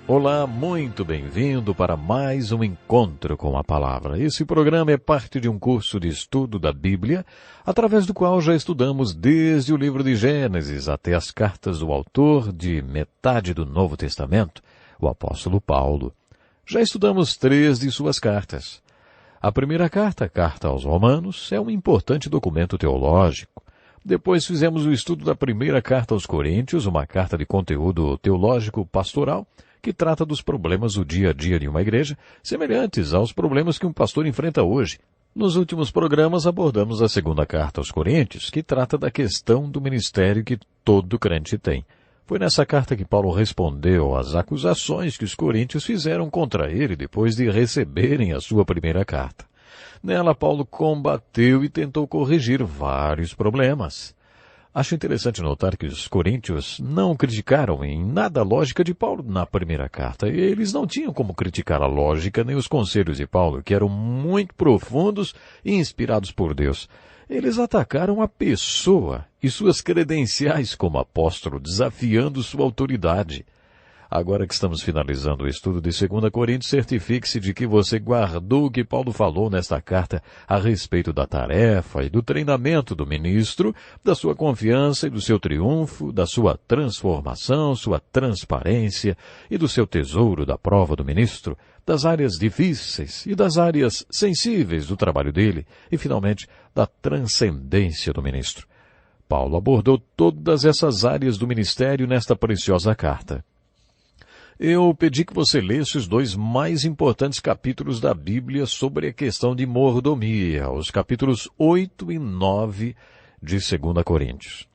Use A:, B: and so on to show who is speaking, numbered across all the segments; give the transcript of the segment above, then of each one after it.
A: Olá, muito bem-vindo para mais um encontro com a Palavra. Esse programa é parte de um curso de estudo da Bíblia, através do qual já estudamos desde o livro de Gênesis até as cartas do autor de metade do Novo Testamento, o apóstolo Paulo. Já estudamos 3 de suas cartas. A primeira carta, a Carta aos Romanos, é um importante documento teológico. Depois fizemos o estudo da primeira carta aos Coríntios, uma carta de conteúdo teológico pastoral, que trata dos problemas do dia a dia de uma igreja, semelhantes aos problemas que um pastor enfrenta hoje. Nos últimos programas abordamos a segunda carta aos Coríntios, que trata da questão do ministério que todo crente tem. Foi nessa carta que Paulo respondeu às acusações que os coríntios fizeram contra ele depois de receberem a sua primeira carta. Nela, Paulo combateu e tentou corrigir vários problemas. Acho interessante notar que os coríntios não criticaram em nada a lógica de Paulo na primeira carta. Eles não tinham como criticar a lógica nem os conselhos de Paulo, que eram muito profundos e inspirados por Deus. Eles atacaram a pessoa e suas credenciais como apóstolo, desafiando sua autoridade. Agora que estamos finalizando o estudo de 2 Coríntios, certifique-se de que você guardou o que Paulo falou nesta carta a respeito da tarefa e do treinamento do ministro, da sua confiança e do seu triunfo, da sua transformação, sua transparência e do seu tesouro da prova do ministro, das áreas difíceis e das áreas sensíveis do trabalho dele e, finalmente, da transcendência do ministro. Paulo abordou todas essas áreas do ministério nesta preciosa carta. Eu pedi que você lesse os 2 mais importantes capítulos da Bíblia sobre a questão de mordomia, os capítulos 8 e 9 de 2 Coríntios.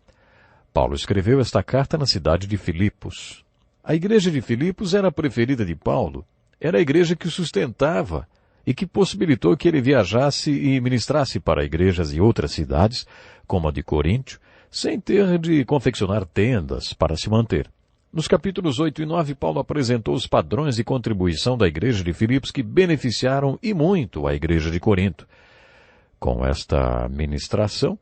A: Paulo escreveu esta carta na cidade de Filipos. A igreja de Filipos era a preferida de Paulo, era a igreja que o sustentava e que possibilitou que ele viajasse e ministrasse para igrejas em outras cidades, como a de Coríntio, sem ter de confeccionar tendas para se manter. Nos capítulos 8 e 9, Paulo apresentou os padrões de contribuição da igreja de Filipos que beneficiaram e muito a igreja de Corinto. Com esta ministração,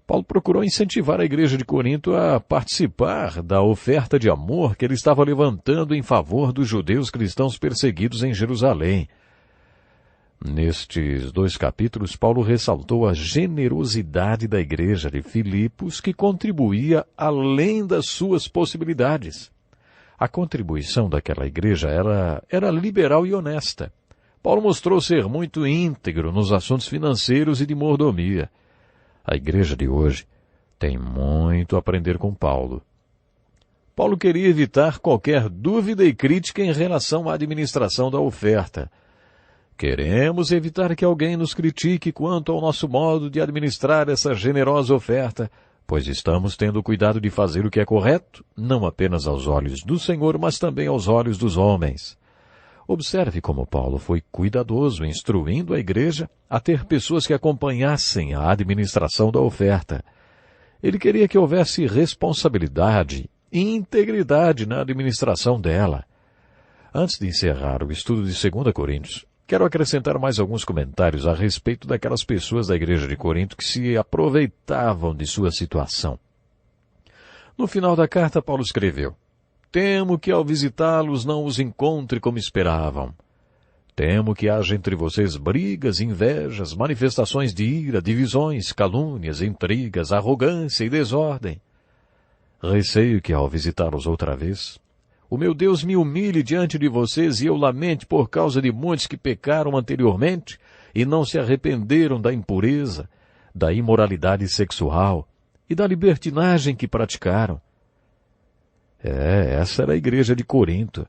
A: Paulo procurou incentivar a igreja de Corinto a participar da oferta de amor que ele estava levantando em favor dos judeus cristãos perseguidos em Jerusalém. Nestes 2 capítulos, Paulo ressaltou a generosidade da igreja de Filipos, que contribuía além das suas possibilidades. A contribuição daquela igreja era liberal e honesta. Paulo mostrou ser muito íntegro nos assuntos financeiros e de mordomia. A igreja de hoje tem muito a aprender com Paulo. Paulo queria evitar qualquer dúvida e crítica em relação à administração da oferta. Queremos evitar que alguém nos critique quanto ao nosso modo de administrar essa generosa oferta, pois estamos tendo cuidado de fazer o que é correto, não apenas aos olhos do Senhor, mas também aos olhos dos homens. Observe como Paulo foi cuidadoso, instruindo a igreja a ter pessoas que acompanhassem a administração da oferta. Ele queria que houvesse responsabilidade e integridade na administração dela. Antes de encerrar o estudo de 2 Coríntios, quero acrescentar mais alguns comentários a respeito daquelas pessoas da igreja de Corinto que se aproveitavam de sua situação. No final da carta, Paulo escreveu: Temo que ao visitá-los não os encontre como esperavam. Temo que haja entre vocês brigas, invejas, manifestações de ira, divisões, calúnias, intrigas, arrogância e desordem. Receio que ao visitá-los outra vez, o meu Deus me humilhe diante de vocês e eu lamente por causa de muitos que pecaram anteriormente e não se arrependeram da impureza, da imoralidade sexual e da libertinagem que praticaram. Essa era a igreja de Corinto.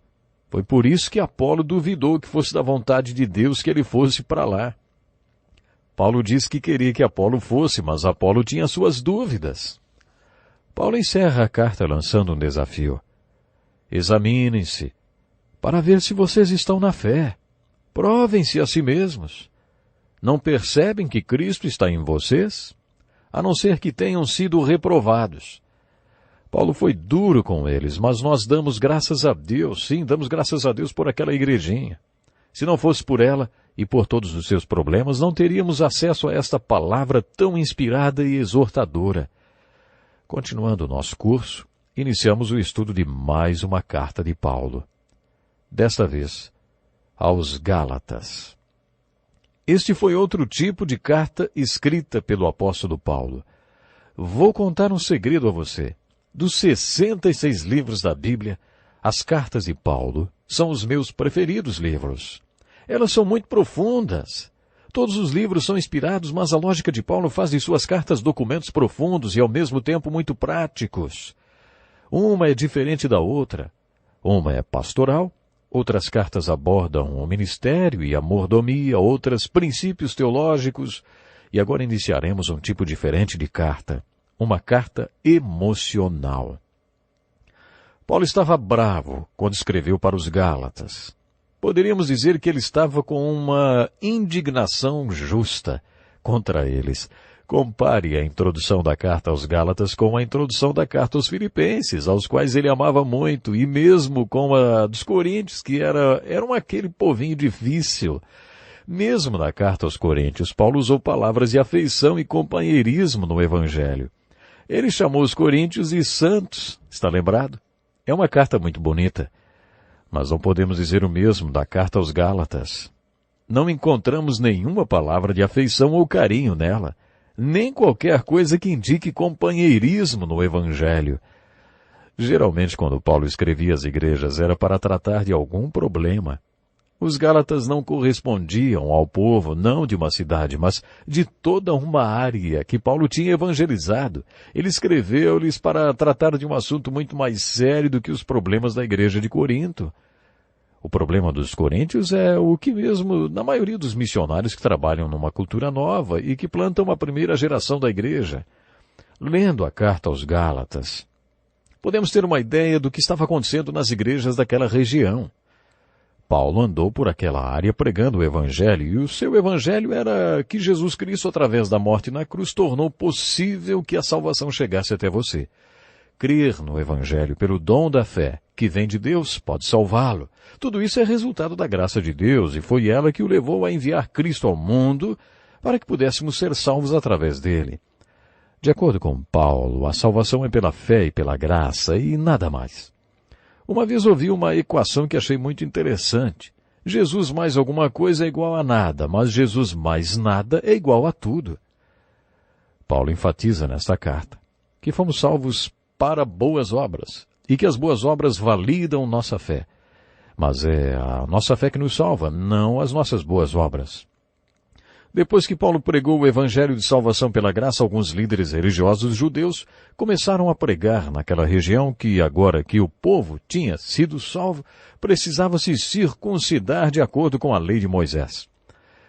A: Foi por isso que Apolo duvidou que fosse da vontade de Deus que ele fosse para lá. Paulo disse que queria que Apolo fosse, mas Apolo tinha suas dúvidas. Paulo encerra a carta lançando um desafio. Examinem-se, para ver se vocês estão na fé. Provem-se a si mesmos. Não percebem que Cristo está em vocês? A não ser que tenham sido reprovados. Paulo foi duro com eles, mas nós damos graças a Deus, sim, damos graças a Deus por aquela igrejinha. Se não fosse por ela e por todos os seus problemas, não teríamos acesso a esta palavra tão inspirada e exortadora. Continuando o nosso curso, iniciamos o estudo de mais uma carta de Paulo. desta vez aos Gálatas. Este foi outro tipo de carta escrita pelo apóstolo Paulo. Vou contar um segredo a você. Dos 66 livros da Bíblia, as cartas de Paulo são os meus preferidos livros. Elas são muito profundas. Todos os livros são inspirados, mas a lógica de Paulo faz de suas cartas documentos profundos e ao mesmo tempo muito práticos. Uma é diferente da outra. Uma é pastoral, outras cartas abordam o ministério e a mordomia, outras princípios teológicos. E agora iniciaremos um tipo diferente de carta, uma carta emocional. Paulo estava bravo quando escreveu para os Gálatas. Poderíamos dizer que ele estava com uma indignação justa contra eles. Compare a introdução da carta aos Gálatas com a introdução da carta aos Filipenses, aos quais ele amava muito, e mesmo com a dos Coríntios, que eram aquele povinho difícil. Mesmo na carta aos Coríntios, Paulo usou palavras de afeição e companheirismo no Evangelho. Ele chamou os coríntios de santos, está lembrado? É uma carta muito bonita. Mas não podemos dizer o mesmo da carta aos Gálatas. Não encontramos nenhuma palavra de afeição ou carinho nela, nem qualquer coisa que indique companheirismo no Evangelho. Geralmente, quando Paulo escrevia às igrejas, era para tratar de algum problema. Os Gálatas não correspondiam ao povo, não de uma cidade, mas de toda uma área que Paulo tinha evangelizado. Ele escreveu-lhes para tratar de um assunto muito mais sério do que os problemas da igreja de Corinto. O problema dos coríntios é o que mesmo na maioria dos missionários que trabalham numa cultura nova e que plantam a primeira geração da igreja. Lendo a carta aos Gálatas, podemos ter uma ideia do que estava acontecendo nas igrejas daquela região. Paulo andou por aquela área pregando o Evangelho, e o seu Evangelho era que Jesus Cristo, através da morte na cruz, tornou possível que a salvação chegasse até você. Crer no Evangelho pelo dom da fé, que vem de Deus, pode salvá-lo. Tudo isso é resultado da graça de Deus, e foi ela que o levou a enviar Cristo ao mundo para que pudéssemos ser salvos através dele. De acordo com Paulo, a salvação é pela fé e pela graça, e nada mais. Uma vez ouvi uma equação que achei muito interessante. Jesus mais alguma coisa é igual a nada, mas Jesus mais nada é igual a tudo. Paulo enfatiza nesta carta que fomos salvos para boas obras e que as boas obras validam nossa fé. Mas é a nossa fé que nos salva, não as nossas boas obras. Depois que Paulo pregou o evangelho de salvação pela graça, alguns líderes religiosos judeus começaram a pregar naquela região que, agora que o povo tinha sido salvo, precisava se circuncidar de acordo com a lei de Moisés.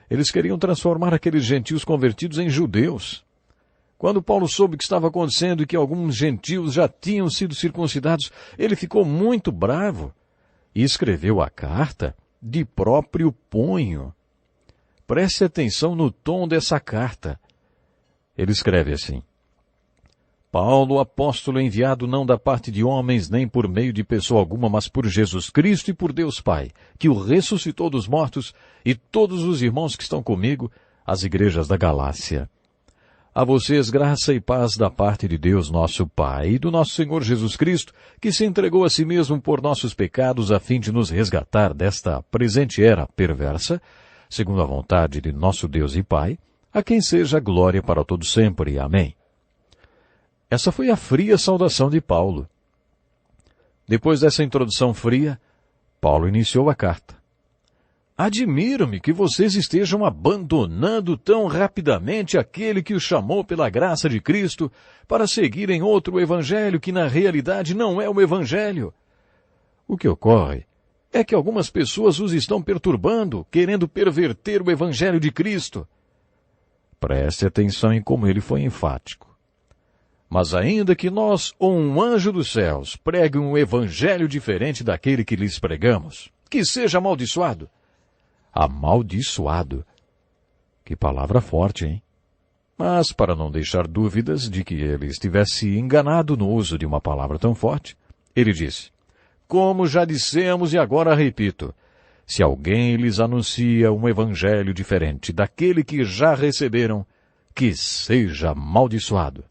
A: Eles queriam transformar aqueles gentios convertidos em judeus. Quando Paulo soube o que estava acontecendo e que alguns gentios já tinham sido circuncidados, ele ficou muito bravo e escreveu a carta de próprio punho. Preste atenção no tom dessa carta. Ele escreve assim: Paulo, apóstolo enviado não da parte de homens, nem por meio de pessoa alguma, mas por Jesus Cristo e por Deus Pai, que o ressuscitou dos mortos, e todos os irmãos que estão comigo, às igrejas da Galácia. A vocês graça e paz da parte de Deus nosso Pai e do nosso Senhor Jesus Cristo, que se entregou a si mesmo por nossos pecados a fim de nos resgatar desta presente era perversa, segundo a vontade de nosso Deus e Pai, a quem seja a glória para todo sempre. Amém. Essa foi a fria saudação de Paulo. Depois dessa introdução fria, Paulo iniciou a carta. Admiro-me que vocês estejam abandonando tão rapidamente aquele que os chamou pela graça de Cristo para seguirem outro evangelho que na realidade não é o evangelho. O que ocorre é que algumas pessoas os estão perturbando, querendo perverter o Evangelho de Cristo. Preste atenção em como ele foi enfático. Mas ainda que nós ou um anjo dos céus pregue um Evangelho diferente daquele que lhes pregamos, que seja amaldiçoado. Amaldiçoado. Que palavra forte, hein? Mas, para não deixar dúvidas de que ele estivesse enganado no uso de uma palavra tão forte, ele disse: Como já dissemos e agora repito, se alguém lhes anuncia um evangelho diferente daquele que já receberam, que seja amaldiçoado.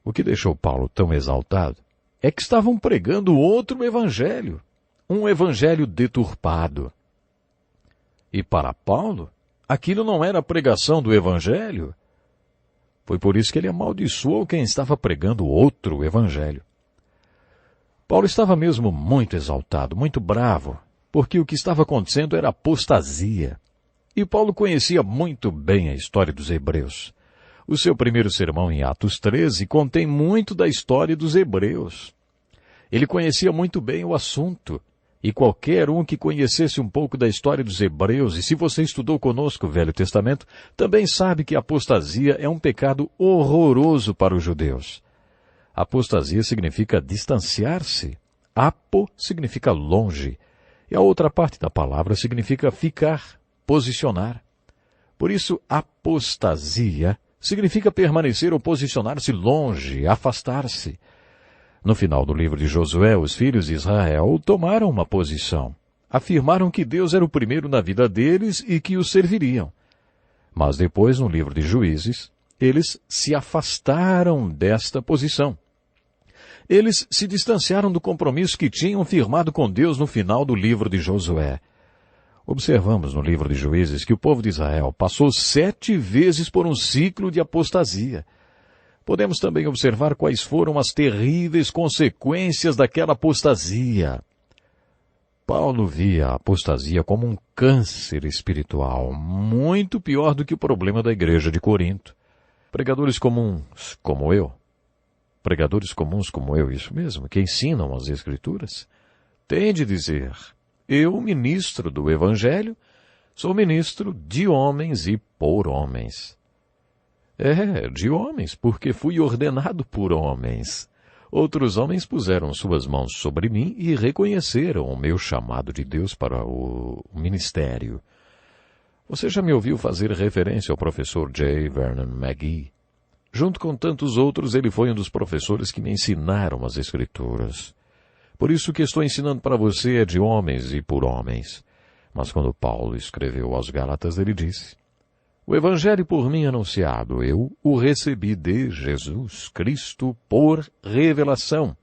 A: O que deixou Paulo tão exaltado é que estavam pregando outro evangelho, um evangelho deturpado. E para Paulo, aquilo não era a pregação do evangelho. Foi por isso que ele amaldiçoou quem estava pregando outro evangelho. Paulo estava mesmo muito exaltado, muito bravo, porque o que estava acontecendo era apostasia. E Paulo conhecia muito bem a história dos hebreus. O seu primeiro sermão em Atos 13 contém muito da história dos hebreus. Ele conhecia muito bem o assunto. E qualquer um que conhecesse um pouco da história dos hebreus, e se você estudou conosco o Velho Testamento, também sabe que a apostasia é um pecado horroroso para os judeus. Apostasia significa distanciar-se. Apo significa longe. E a outra parte da palavra significa ficar, posicionar. Por isso, apostasia significa permanecer ou posicionar-se longe, afastar-se. No final do livro de Josué, os filhos de Israel tomaram uma posição. Afirmaram que Deus era o primeiro na vida deles e que os serviriam. Mas depois, no livro de Juízes, eles se afastaram desta posição. Eles se distanciaram do compromisso que tinham firmado com Deus no final do livro de Josué. Observamos no livro de Juízes que o povo de Israel passou 7 vezes por um ciclo de apostasia. Podemos também observar quais foram as terríveis consequências daquela apostasia. Paulo via a apostasia como um câncer espiritual, muito pior do que o problema da igreja de Corinto. Pregadores comuns como eu, isso mesmo, que ensinam as Escrituras, têm de dizer, eu, ministro do Evangelho, sou ministro de homens e por homens. De homens, porque fui ordenado por homens. Outros homens puseram suas mãos sobre mim e reconheceram o meu chamado de Deus para o ministério. Você já me ouviu fazer referência ao professor J. Vernon McGee? Junto com tantos outros, ele foi um dos professores que me ensinaram as Escrituras. Por isso o que estou ensinando para você é de homens e por homens. Mas quando Paulo escreveu aos Gálatas, ele disse, o Evangelho por mim anunciado, eu o recebi de Jesus Cristo por revelação.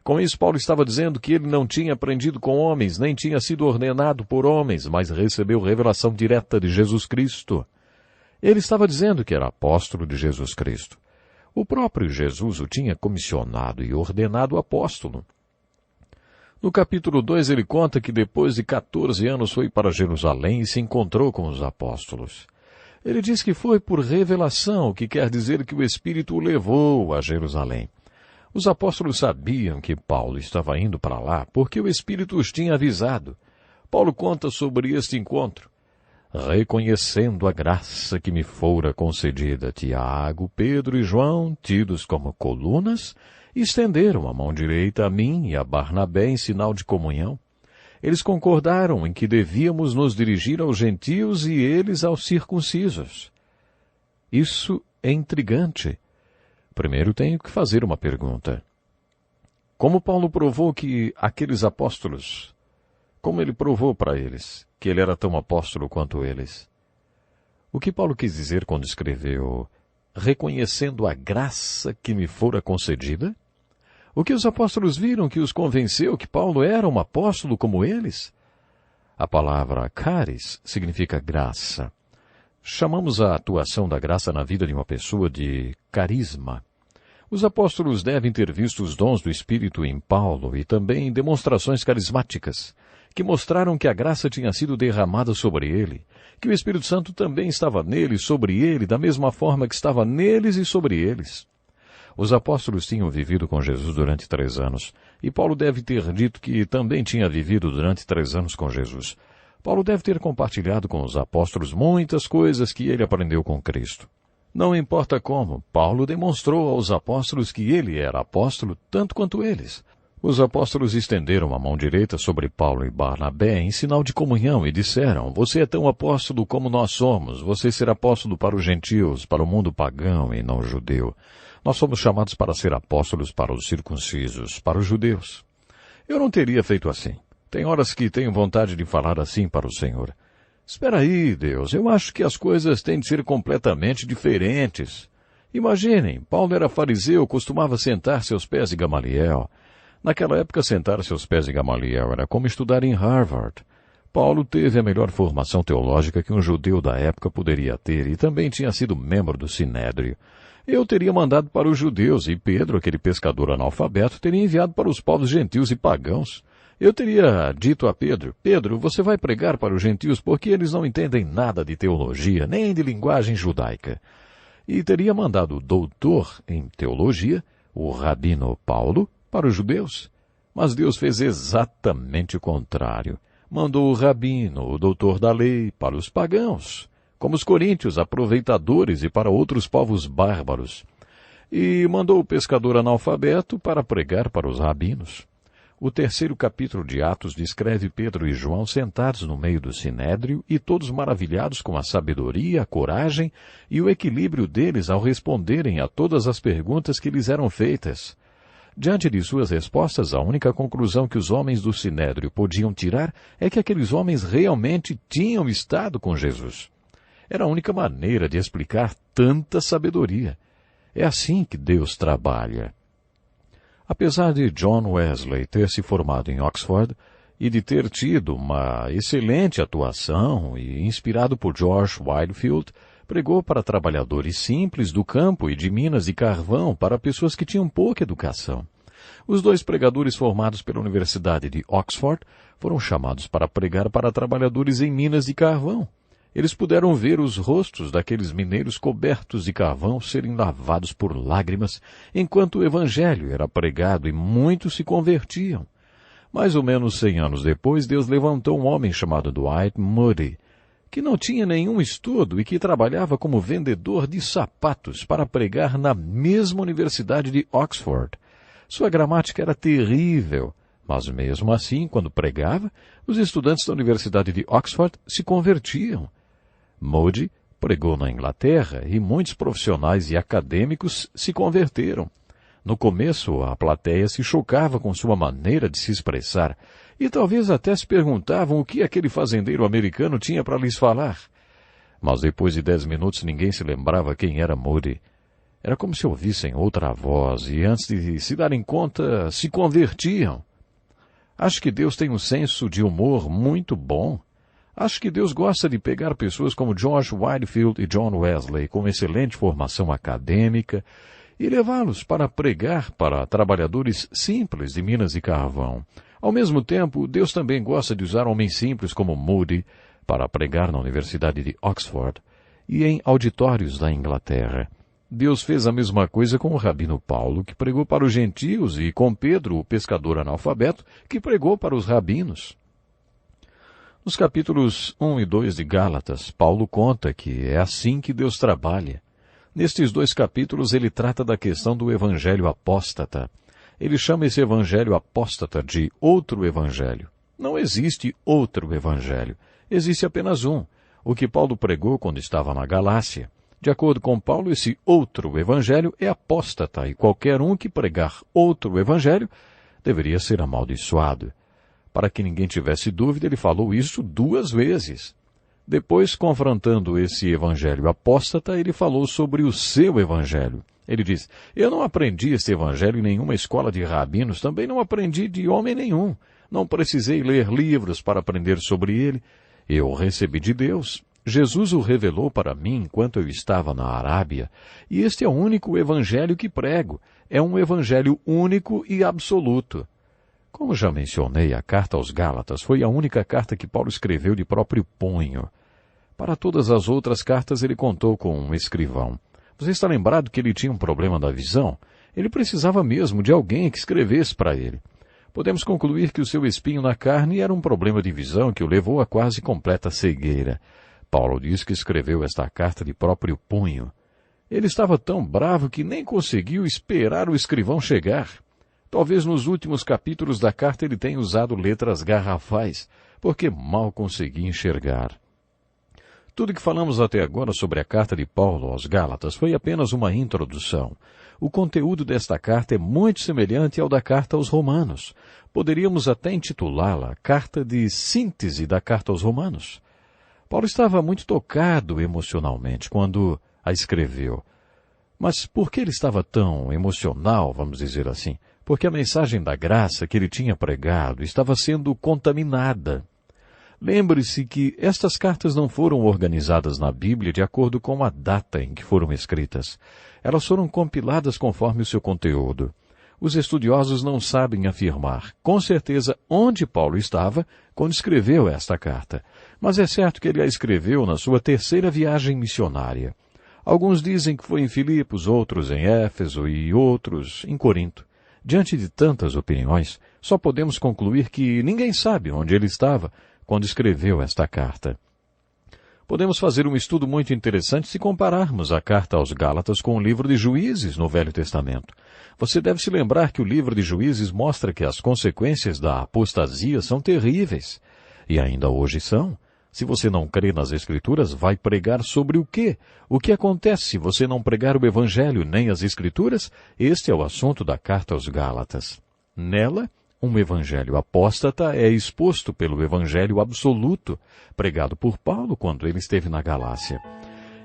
A: Com isso, Paulo estava dizendo que ele não tinha aprendido com homens, nem tinha sido ordenado por homens, mas recebeu revelação direta de Jesus Cristo. Ele estava dizendo que era apóstolo de Jesus Cristo. O próprio Jesus o tinha comissionado e ordenado apóstolo. No capítulo 2 ele conta que depois de 14 anos foi para Jerusalém e se encontrou com os apóstolos. Ele diz que foi por revelação, o que quer dizer que o Espírito o levou a Jerusalém. Os apóstolos sabiam que Paulo estava indo para lá porque o Espírito os tinha avisado. Paulo conta sobre este encontro. Reconhecendo a graça que me fora concedida, Tiago, Pedro e João, tidos como colunas, estenderam a mão direita a mim e a Barnabé em sinal de comunhão. Eles concordaram em que devíamos nos dirigir aos gentios e eles aos circuncisos. Isso é intrigante. Primeiro tenho que fazer uma pergunta. Como Paulo provou que aqueles apóstolos, como ele provou para eles que ele era tão apóstolo quanto eles? O que Paulo quis dizer quando escreveu, reconhecendo a graça que me fora concedida? O que os apóstolos viram que os convenceu que Paulo era um apóstolo como eles? A palavra charis significa graça. Chamamos a atuação da graça na vida de uma pessoa de carisma. Os apóstolos devem ter visto os dons do Espírito em Paulo e também demonstrações carismáticas, que mostraram que a graça tinha sido derramada sobre ele, que o Espírito Santo também estava nele e sobre ele, da mesma forma que estava neles e sobre eles. Os apóstolos tinham vivido com Jesus durante 3 anos, e Paulo deve ter dito que também tinha vivido durante 3 anos com Jesus. Paulo deve ter compartilhado com os apóstolos muitas coisas que ele aprendeu com Cristo. Não importa como, Paulo demonstrou aos apóstolos que ele era apóstolo tanto quanto eles. Os apóstolos estenderam a mão direita sobre Paulo e Barnabé em sinal de comunhão e disseram, você é tão apóstolo como nós somos, você será apóstolo para os gentios, para o mundo pagão e não judeu. Nós somos chamados para ser apóstolos para os circuncisos, para os judeus. Eu não teria feito assim. Tem horas que tenho vontade de falar assim para o Senhor. Espera aí, Deus, eu acho que as coisas têm de ser completamente diferentes. Imaginem, Paulo era fariseu, costumava sentar-se aos pés de Gamaliel. Naquela época, sentar-se aos pés de Gamaliel era como estudar em Harvard. Paulo teve a melhor formação teológica que um judeu da época poderia ter e também tinha sido membro do Sinédrio. Eu teria mandado para os judeus e Pedro, aquele pescador analfabeto, teria enviado para os povos gentios e pagãos. Eu teria dito a Pedro, Pedro, você vai pregar para os gentios porque eles não entendem nada de teologia, nem de linguagem judaica. E teria mandado o doutor em teologia, o rabino Paulo, para os judeus. Mas Deus fez exatamente o contrário. Mandou o rabino, o doutor da lei, para os pagãos, como os coríntios, aproveitadores e para outros povos bárbaros. E mandou o pescador analfabeto para pregar para os rabinos. O terceiro capítulo de Atos descreve Pedro e João sentados no meio do sinédrio e todos maravilhados com a sabedoria, a coragem e o equilíbrio deles ao responderem a todas as perguntas que lhes eram feitas. Diante de suas respostas, a única conclusão que os homens do Sinédrio podiam tirar é que aqueles homens realmente tinham estado com Jesus. Era a única maneira de explicar tanta sabedoria. É assim que Deus trabalha. Apesar de John Wesley ter se formado em Oxford e de ter tido uma excelente atuação e inspirado por George Whitefield, pregou para trabalhadores simples do campo e de minas de carvão, para pessoas que tinham pouca educação. Os dois pregadores formados pela Universidade de Oxford foram chamados para pregar para trabalhadores em minas de carvão. Eles puderam ver os rostos daqueles mineiros cobertos de carvão serem lavados por lágrimas, enquanto o Evangelho era pregado e muitos se convertiam. Mais ou menos 100 anos depois, Deus levantou um homem chamado Dwight Moody, que não tinha nenhum estudo e que trabalhava como vendedor de sapatos para pregar na mesma Universidade de Oxford. Sua gramática era terrível, mas mesmo assim, quando pregava, os estudantes da Universidade de Oxford se convertiam. Moody pregou na Inglaterra e muitos profissionais e acadêmicos se converteram. No começo, a plateia se chocava com sua maneira de se expressar e talvez até se perguntavam o que aquele fazendeiro americano tinha para lhes falar. Mas depois de 10 minutos ninguém se lembrava quem era Moody. Era como se ouvissem outra voz e antes de se darem conta, se convertiam. Acho que Deus tem um senso de humor muito bom. Acho que Deus gosta de pegar pessoas como George Whitefield e John Wesley, com excelente formação acadêmica, e levá-los para pregar para trabalhadores simples de minas de carvão. Ao mesmo tempo, Deus também gosta de usar homens simples como Moody para pregar na Universidade de Oxford e em auditórios da Inglaterra. Deus fez a mesma coisa com o rabino Paulo, que pregou para os gentios, e com Pedro, o pescador analfabeto, que pregou para os rabinos. Nos capítulos 1 e 2 de Gálatas, Paulo conta que é assim que Deus trabalha. Nestes 2 capítulos ele trata da questão do evangelho apóstata. Ele chama esse evangelho apóstata de outro evangelho. Não existe outro evangelho. Existe apenas um, o que Paulo pregou quando estava na Galácia. De acordo com Paulo, esse outro evangelho é apóstata e qualquer um que pregar outro evangelho deveria ser amaldiçoado. Para que ninguém tivesse dúvida, ele falou isso 2 vezes. Depois, confrontando esse evangelho apóstata, ele falou sobre o seu evangelho. Ele diz, eu não aprendi esse evangelho em nenhuma escola de rabinos, também não aprendi de homem nenhum. Não precisei ler livros para aprender sobre ele. Eu o recebi de Deus. Jesus o revelou para mim enquanto eu estava na Arábia, e este é o único evangelho que prego. É um evangelho único e absoluto. Como já mencionei, a carta aos Gálatas foi a única carta que Paulo escreveu de próprio punho. Para todas as outras cartas ele contou com um escrivão. Você está lembrado que ele tinha um problema da visão? Ele precisava mesmo de alguém que escrevesse para ele. Podemos concluir que o seu espinho na carne era um problema de visão que o levou a quase completa cegueira. Paulo diz que escreveu esta carta de próprio punho. Ele estava tão bravo que nem conseguiu esperar o escrivão chegar. Talvez nos últimos capítulos da carta ele tenha usado letras garrafais, porque mal consegui enxergar. Tudo que falamos até agora sobre a carta de Paulo aos Gálatas foi apenas uma introdução. O conteúdo desta carta é muito semelhante ao da carta aos Romanos. Poderíamos até intitulá-la Carta de Síntese da Carta aos Romanos. Paulo estava muito tocado emocionalmente quando a escreveu. Mas por que ele estava tão emocional, vamos dizer assim? porque a mensagem da graça que ele tinha pregado estava sendo contaminada. Lembre-se que estas cartas não foram organizadas na Bíblia de acordo com a data em que foram escritas. Elas foram compiladas conforme o seu conteúdo. Os estudiosos não sabem afirmar, com certeza, onde Paulo estava quando escreveu esta carta, mas é certo que ele a escreveu na sua terceira viagem missionária. Alguns dizem que foi em Filipos, outros em Éfeso e outros em Corinto. Diante de tantas opiniões, só podemos concluir que ninguém sabe onde ele estava quando escreveu esta carta. Podemos fazer um estudo muito interessante se compararmos a carta aos Gálatas com o livro de Juízes no Velho Testamento. Você deve se lembrar que o livro de Juízes mostra que as consequências da apostasia são terríveis. E ainda hoje são. Se você não crê nas Escrituras, vai pregar sobre o quê? O que acontece se você não pregar o Evangelho nem as Escrituras? Este é o assunto da carta aos Gálatas. Nela, um evangelho apóstata é exposto pelo evangelho absoluto, pregado por Paulo quando ele esteve na Galácia.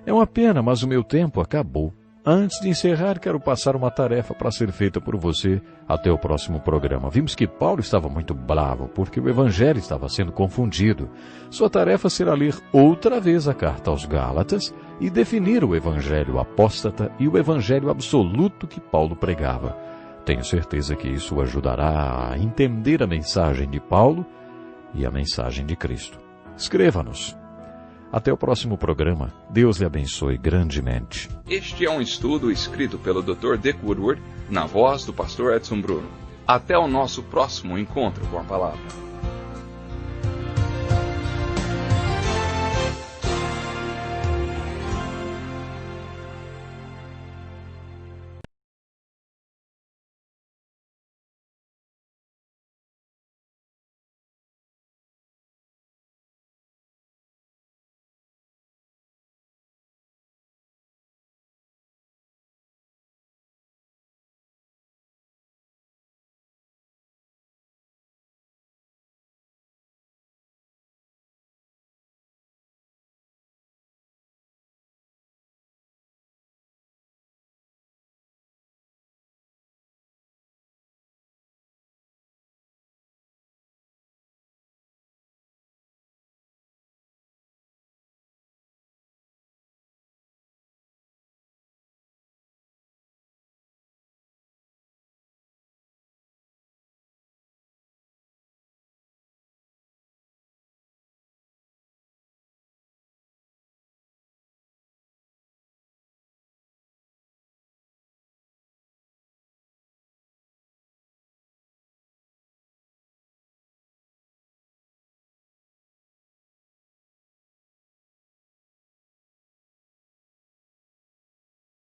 A: É uma pena, mas o meu tempo acabou. Antes de encerrar, quero passar uma tarefa para ser feita por você até o próximo programa. Vimos que Paulo estava muito bravo, porque o evangelho estava sendo confundido. Sua tarefa será ler outra vez a carta aos Gálatas e definir o evangelho apóstata e o evangelho absoluto que Paulo pregava. Tenho certeza que isso o ajudará a entender a mensagem de Paulo e a mensagem de Cristo. Escreva-nos. Até o próximo programa. Deus lhe abençoe grandemente.
B: Este é um estudo escrito pelo Dr. Dick Woodward, na voz do pastor Edson Bruno. Até o nosso próximo encontro com a palavra.